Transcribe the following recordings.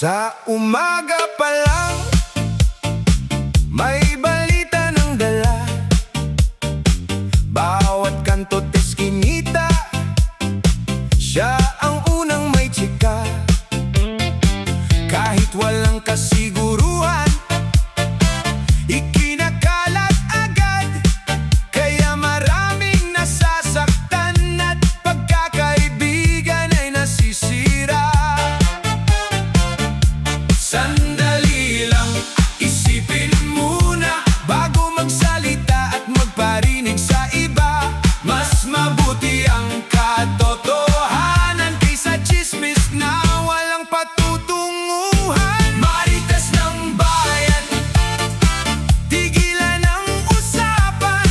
Sa umaga pa lang, may balita ng dala. Bawat kanto't eskinita, siya ang unang may tsika. Kahit walang kasiguruhan, ikinakalat agad. Kaya maraming nasasaktan at pagkakaibigan ay nasisira. Sandali lang, isipin muna bago magsalita at magparinig sa iba. Mas mabuti ang katotohanan kaysa tsismis na walang patutunguhan. Marites ng bayan, tigilan ang usapan.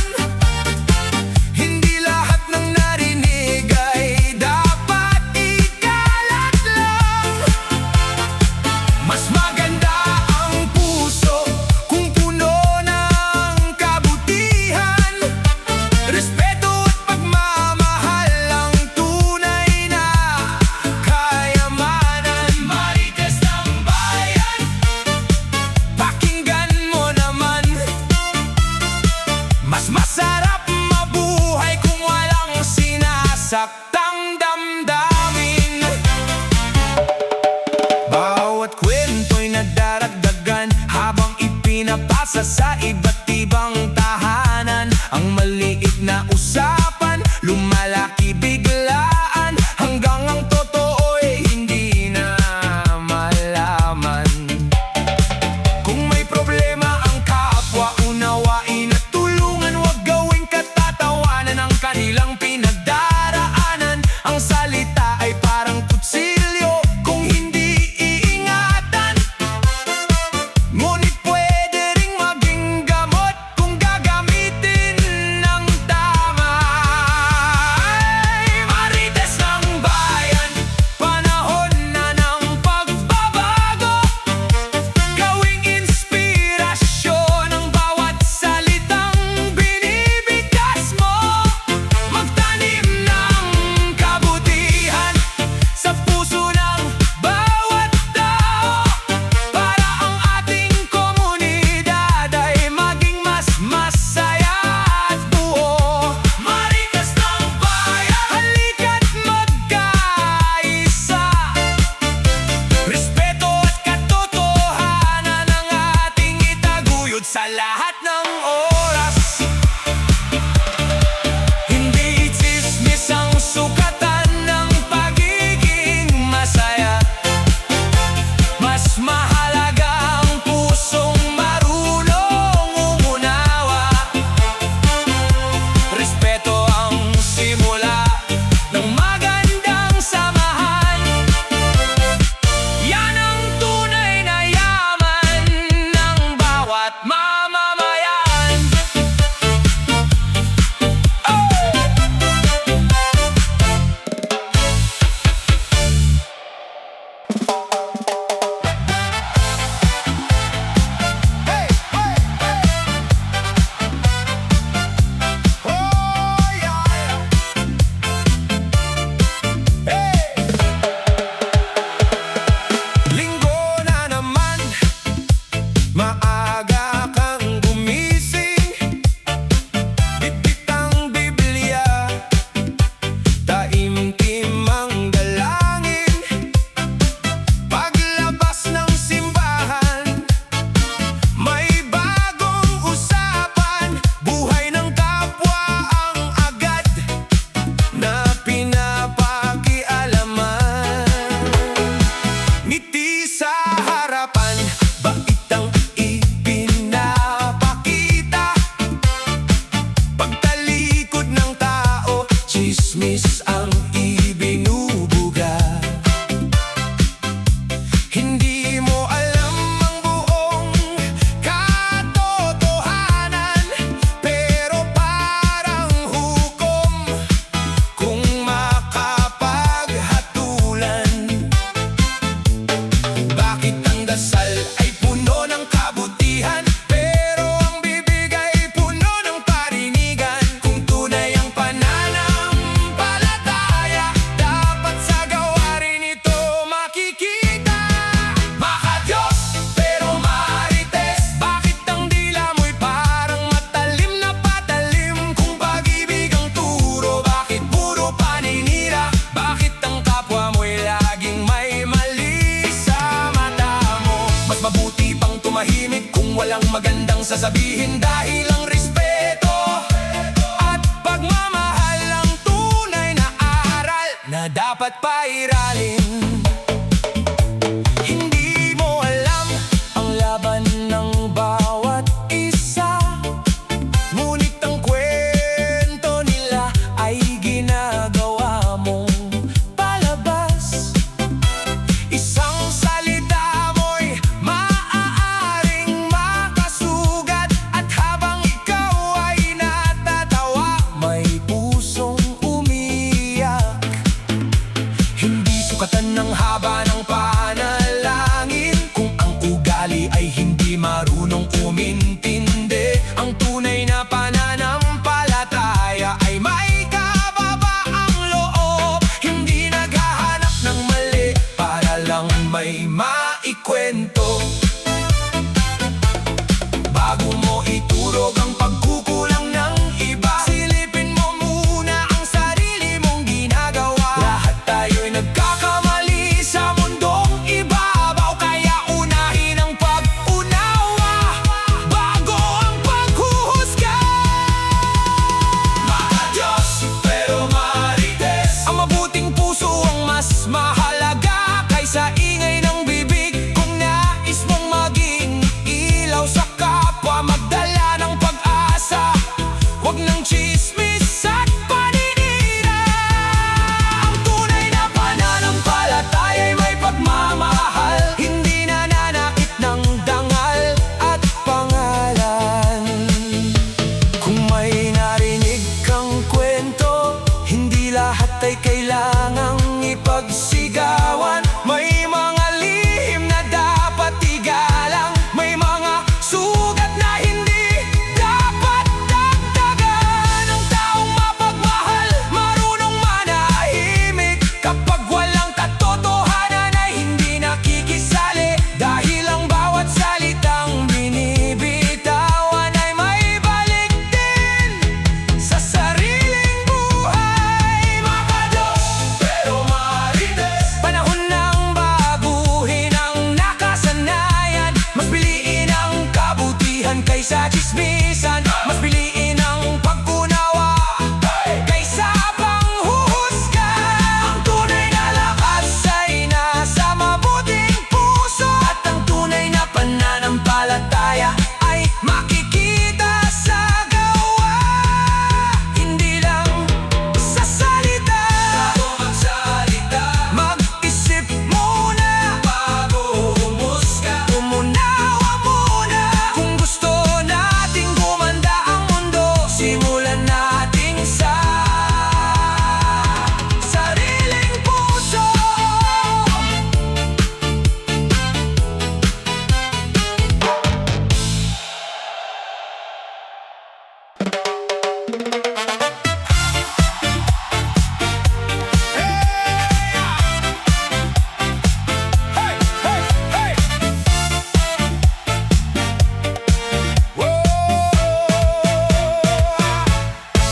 Hindi lahat ng narinig ay dapat ikalat lang. Mas maganda ang puso kung puno ng kabutihan. Respeto at pagmamahal ang tunay na kayamanan. Marites ng bayan, pakinggan mo naman. Mas masarap mabuhay kung walang sinasaktang damdamin. Bawat kwento'y nadaragdagan habang ipinapasa sa iba't ibang tahanan. Ang maliit na usapan, lumalaki biglaan, hanggang ang totoo'y hindi na malaman. Kung may problema ang kapwa, unawain at tulungan. Huwag gawing katatawanan ang kanilang pinagdaraanan. Ang salita ay parang kutsilyo kung hindi iingatan. Ngunit pwede ring maging bibig kung walang magandang sasabihin dahil ang respeto at pagmamahal ang tunay na aral na dapat pairalin. Hindi mo alam ang laban ng bawat isa, ngunit ang kwento nila ay ginagawa mong palabas. Isang salita mo'y maaaring makasugat, at habang ikaw ay natatawa, may pusong umiyak. Hindi sukatan ng haba ng panalangin kung ang ugali ay hindi marunong umintindi. Ang tunay na pananampalataya ay may kababaang loob, hindi naghahanap ng mali para lang may maikwento. Bago mo iturog ang pagkukulang ng iba, silipin mo muna ang sarili mong ginagawa. Lahat tayo'y nagkakamali sa mundong ibabaw, kaya unahin ang pag-unawa bago ang paghuhusga. Makadiyos pero marites, ang mabuting puso ang mas mahalaga kaysa ingay ng bibig. Kung nais mong maging ilaw sa kapwa, magdala ng pag-asa, huwag ng tsismis at paninira. Ang tunay na pananampalataya'y may pagmamahal, hindi nananakit ng dangal at pangalan. Kung may narinig kang kwento, hindi lahat ay kailangang ipagsigawan. May mga lihim na dapat igalang, may mga sugat na hindi dapat dagdagan. Ang taong mapagmahal, marunong manahimik kapag walang katotohanan ay hindi nakikisali, dahil ang bawat salitang binibitawan ay may balik din sa sariling buhay. Makadiyos pero marites, panahon ng baguhin ang nakasanayan. Mas piliin ang kabutihan kaysa tsismisan, mas piliin ang pag-unawa kaysa panghuhusga. Ang tunay na lakas ay nasa mabuting puso, at ang tunay na pananampalataya ay makikita sa gawa, hindi lang sa salita. Bago magsalita, mag-isip muna bago humusga. Umunawa muna, kung gusto nating gumanda ang mundo, simulan nating sa sariling puso. Hey, hey, hey!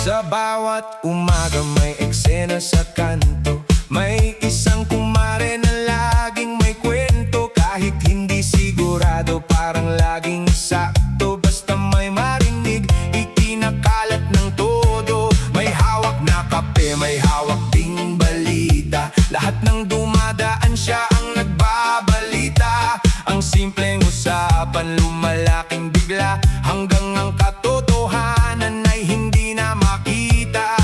Sa bawat umaga may eksena sa kanto, may isang kumare na laging may kwento. Kahit hindi sigurado, parang laging sakto, basta may marinig, ikinakalat ng todo. May hawak na kape, may hawak ding balita, lahat ng dumadaan siya ang nagbabalita. Ang simpleng usapan lumalaking bigla, hanggang ang katotohanan ay hindi na makita.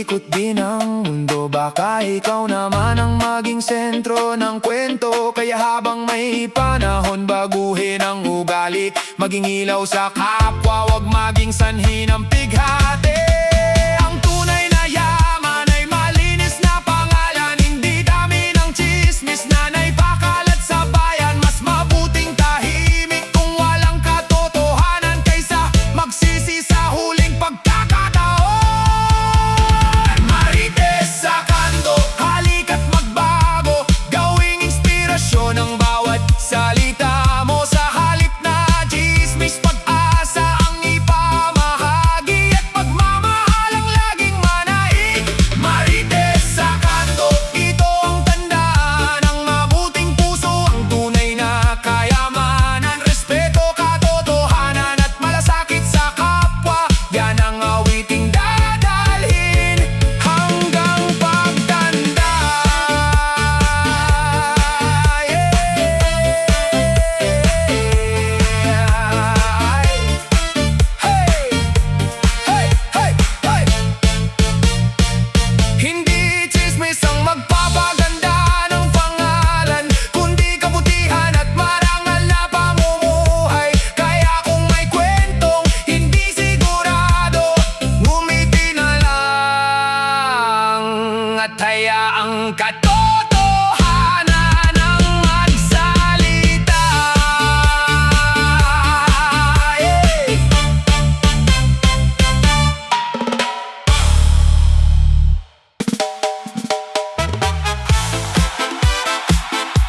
umiikot din ang mundo. Baka ikaw naman ang maging sentro ng kwento. Kaya habang may panahon, baguhin ang ugali, maging ilaw sa kapwa, wag maging sanhi ng pighati. Ang tunay na yaman ay malinis na pangalan, hindi dami ng chismis na naipakalat sa bayan. Mas mabuting tahimik kung walang katotohanan kaysa magsisi sa huling pagkakataon. Marites sa kanto, halika't magbago, gawing inspirasyon ang bawat salita mo. Sa halip na chismis, pag-asa ang ipamahagi at pagmamahal ang laging manaig. Marites sa kanto, ito ang tandaan ng mabuting puso, ang tunay na kayamanan. Respeto, katotohanan at malasakit sa kapwa, yan ang awiting dadalhin hanggang pagtanda. Hindi chismis ang magpapaganda ng pangalan, kundi kabutihan at marangal na pamumuhay. Kaya kung may kwentong hindi sigurado, ngumiti na lang at hayaang katotohanan ang magsalita.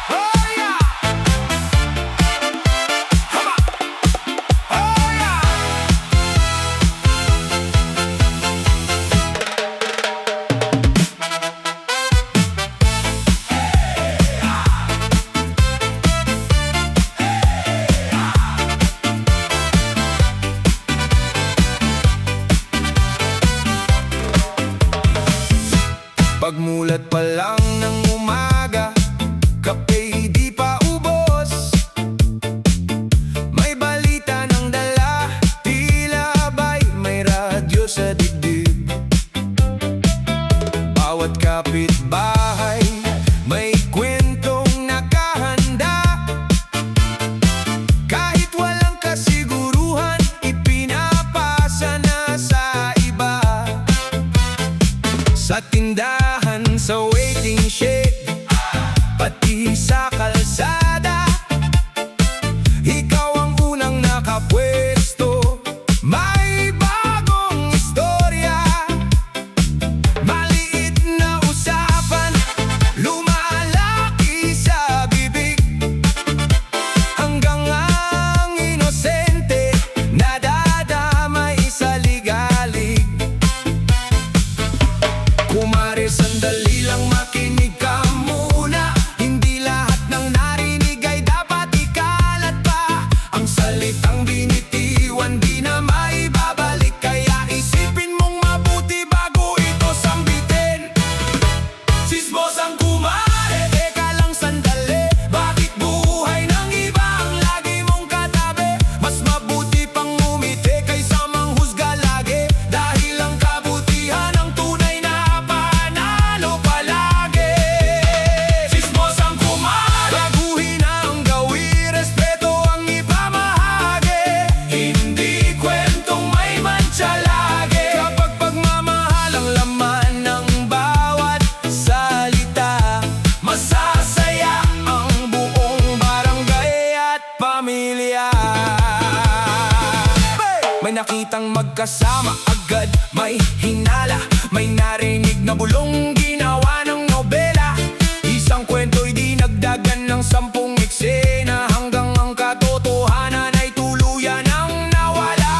Oh yeah! Haba! Oh yeah! Pagmulat pa lang ng umaga, kape di pa ubos, may balita ng dala, tila ba'y may radyo sa dibdib. Bawat kapitbahay may kwentong nakahanda, kahit walang kasiguruhan, ipinapasa na sa iba. Sa tindahan, sa waiting shed, pati sa kalsada, ikaw ang unang nakapwesto. May bagong istorya, maliit na usapan, lumalaki sa bibig, hanggang ang inosente nadadamay sa ligalig. Kumare, sandali lang, makinig ka muna. Hindi lahat ng narinig ay dapat ikalat pa. Ang salitang binitiwan di na maibabalik, kaya isipin mong mabuti bago ito sambitin. Sismos ang kumare, teka lang sandali, bakit buhay ng iba ang lagi mong katabi? Mas mabuti pang umiti kaysa manghusga lagi, dahil ang kabutihan ang tunay na panalo palagi. Sismos ang kumare, baguhin ang gawi, respeto ang ipamahagi, hindi kwentong may mantsa lagi. Kapag pagmamahal ang laman ng bawat salita, masasaya ang buong barangay at pamilya. May nakitang magkasama, agad may hinala, may narinig na bulong, ginawa ng nobela. Isang kwento'y dinagdagan ng 10 eksena, hanggang ang katotohanan ay tuluyan ang nawala.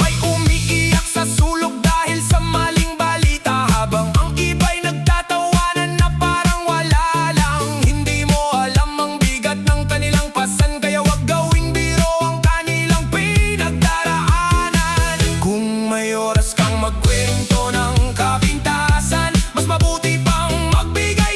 May umiiyak sa sulok dahil sa maling balita, habang ang iba'y nagtatawanan na parang wala lang. Hindi mo alam ang bigat ng kanilang pasan, kaya wag gawing biro ang kanilang pinagdaraanan. Kung may oras kang magkwento ng kapintasan, mas mabuti pang magbigay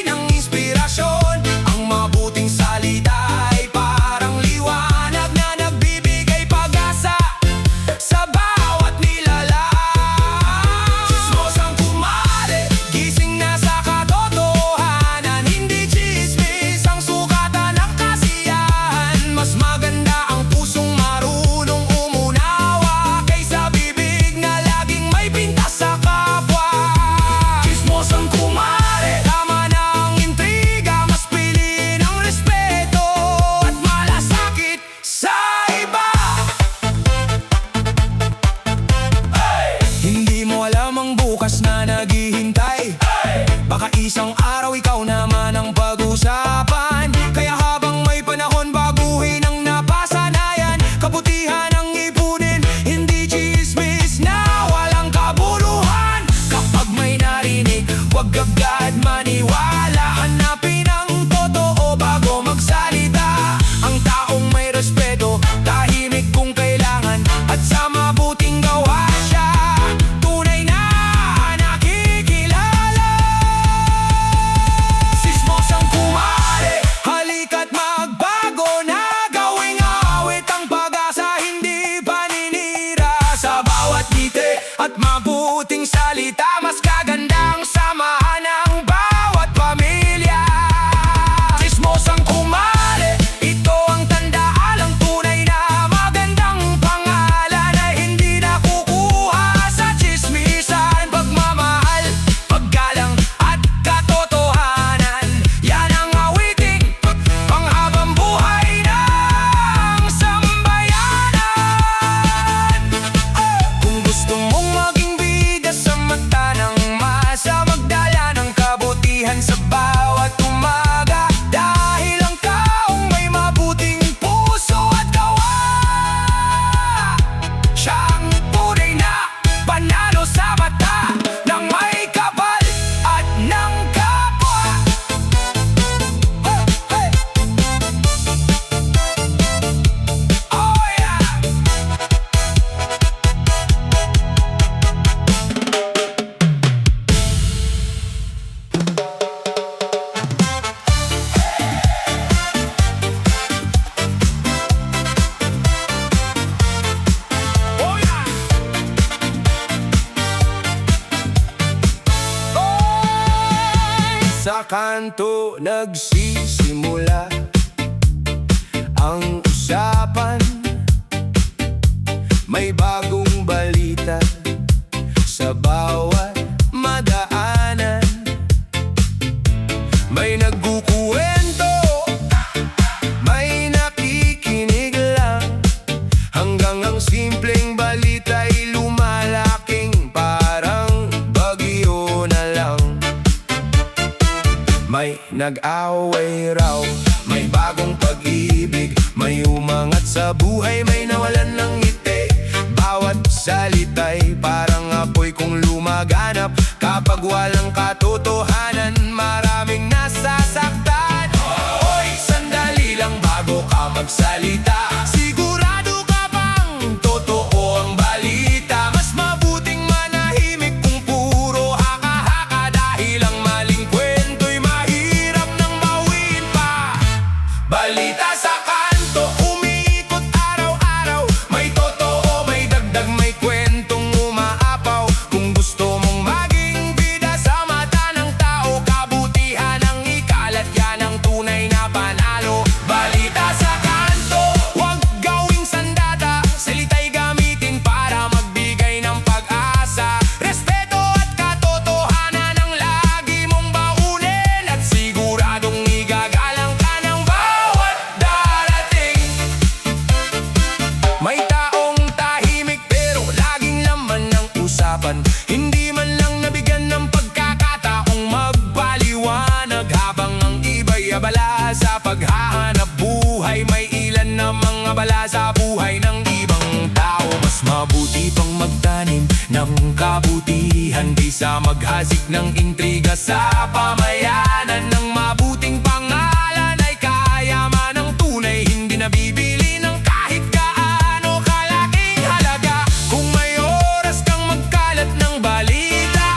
at mabuting salita. Mas kagandang samahan ng bawat pamilya. Chismosang kumare, ito ang tandaalang tunay na magandang pangalan ay hindi nakukuha sa chismisan. Pagmamahal, paggalang at katotohanan, yan ang awiting panghabang buhay ng sambayanan. Kung gusto mong maging bida sa mata ng masa, magdala ng kabutihan sa bawat umaga. Dahil ang taong may mabuting puso at gawa, siyang tunay na panalo sa mata ng may kapal at ng kapwa. Hey! Oh yeah! Oh yeah! Sa kanto nagsisimula ang usapan. May bagong balita sa bawat madaanan. May nagkukuwento, may nakikinig lang, hanggang ang simpleng balita'y lumalaking parang bagyo na lang. May nag-away raw, may bagong pag-ibig, may umangat sa buhay, may nawalan ng ngiti. Bawat salita'y parang apoy kung lumaganap. Kapag walang katotohanan, maraming nasasaktan. Hoy, sandali lang bago ka magsalita. Sigurado ka bang totoo ang balita? Mas mabuting manahimik kung puro haka-haka, dahil ang maling kwento'y mahirap nang bawiin pa. Balita sa kanto, umiikot araw-araw. May totoo, may dagdag, may kwentong umaapaw. Kung gusto mong maging bida sa mata ng tao, kabutihan ang ikalat, yan ang tunay na panalo. Balita sa kanto, huwag gawing sandata. Salita'y gamitin para magbigay ng pag-asa. Respeto at katotohanan ang lagi mong baunin, at siguradong igagalang ka ng bawat darating. May taong tahimik pero laging laman ng usapan. Hindi man lang nabigyan ng pagkakataong magpaliwanag, habang ang iba'y abala sa paghahanap buhay. May ilan na mga bala sa buhay ng ibang tao. Mas mabuti pang magtanim ng kabutihan kaysa maghasik ng intriga sa pamayanan. Ng mabuting pangalan ay kayaman ng tunay, hindi nabibili ng kahit gaano kalaking halaga. Kung may oras kang magkalat ng balita,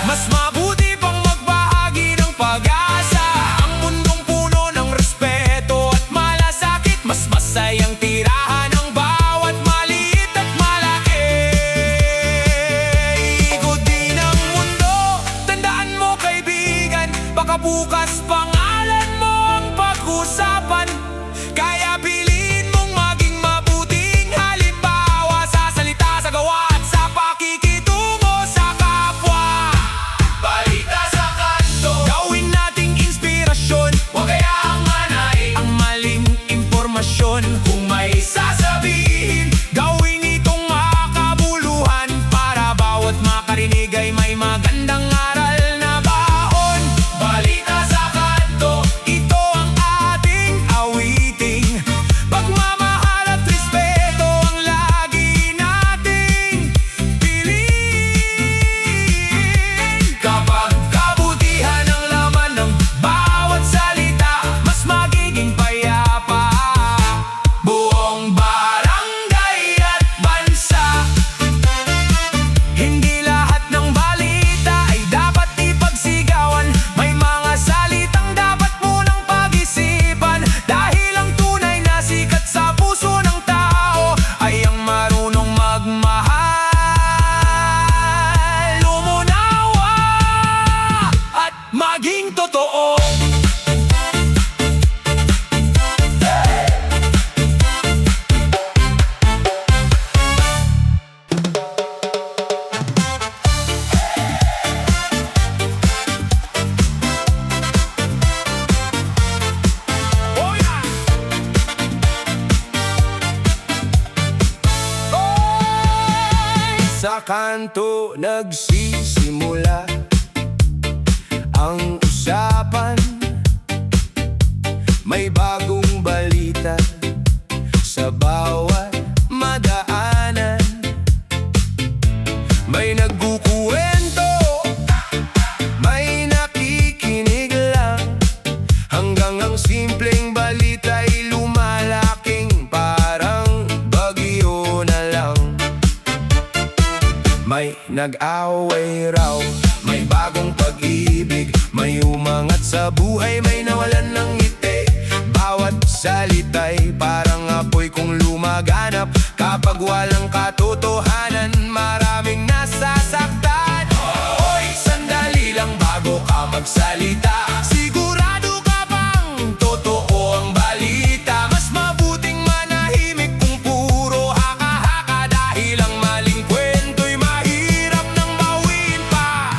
mas mabuti pang magbahagi ng pag-asa. Ang mundong puno ng respeto at malasakit, mas masayang tirahan ang bawat maliit at malaki. Ikot din ang mundo, tandaan mo kaibigan, baka bukas pangalan kanto nagsisimula ang usapan. May bagong balita sa bawat madaanan. May nagkukuwento, may nakikinig lang, hanggang ang simpleng balita'y lumalaking parang bagyo na lang. May nag-away raw, may bagong pag-ibig, may umangat sa buhay, may nawalan ng ngiti. Bawat salita'y parang apoy kung lumaganap. Kapag walang katotohanan, maraming nasasaktan. Hoy, sandali lang bago ka magsalita. Sigurado ka bang totoo ang balita? Mas mabuting manahimik kung puro haka-haka, dahil ang maling kwento'y mahirap nang bawiin pa.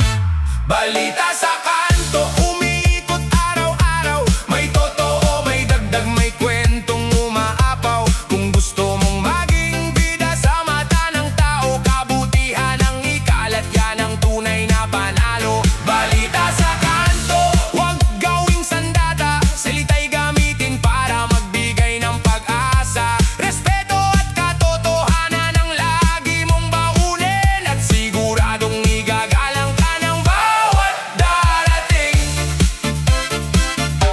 Balita sa kanto, umiikot araw-araw. May totoo, may dagdag, may kwentong umaapaw. Kung gusto mong maging bida sa mata ng tao, kabutihan ang ikalat, yan ang tunay na panalo. Balita sa kanto, huwag gawing sandata. Salita'y gamitin para magbigay ng pag-asa. Respeto at katotohanan ang lagi mong baunin, at siguradong igagalang ka ng bawat darating.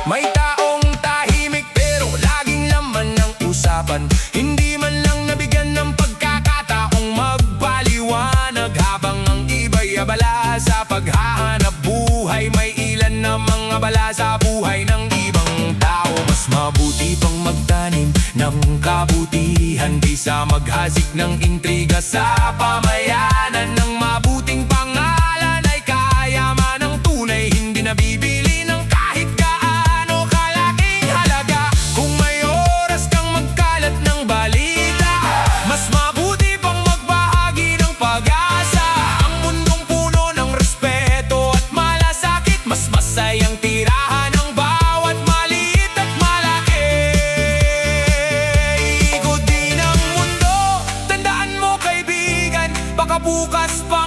May taong tahimik pero laging laman ng usapan. Hindi man lang nabigyan ng pagkakataong magpaliwanag, habang ang iba'y abala sa paghahanap buhay. May ilan na mga bala sa buhay ng ibang tao. Mas mabuti pang magtanim ng kabutihan kaysa maghasik ng intriga sa pamayanan. Ng mabuting pangalan ay kayaman ng tunay, hindi nabibili ng kahit gaano kalaking halaga. Kung may oras kang magkalat ng balita, mas mabuti pang magbahagi ng pag-asa. Ang mundong puno ng respeto at malasakit, mas masayang tirahan ng bawat maliit at malaki. Ikot din ang mundo, tandaan mo kaibigan, baka bukas pa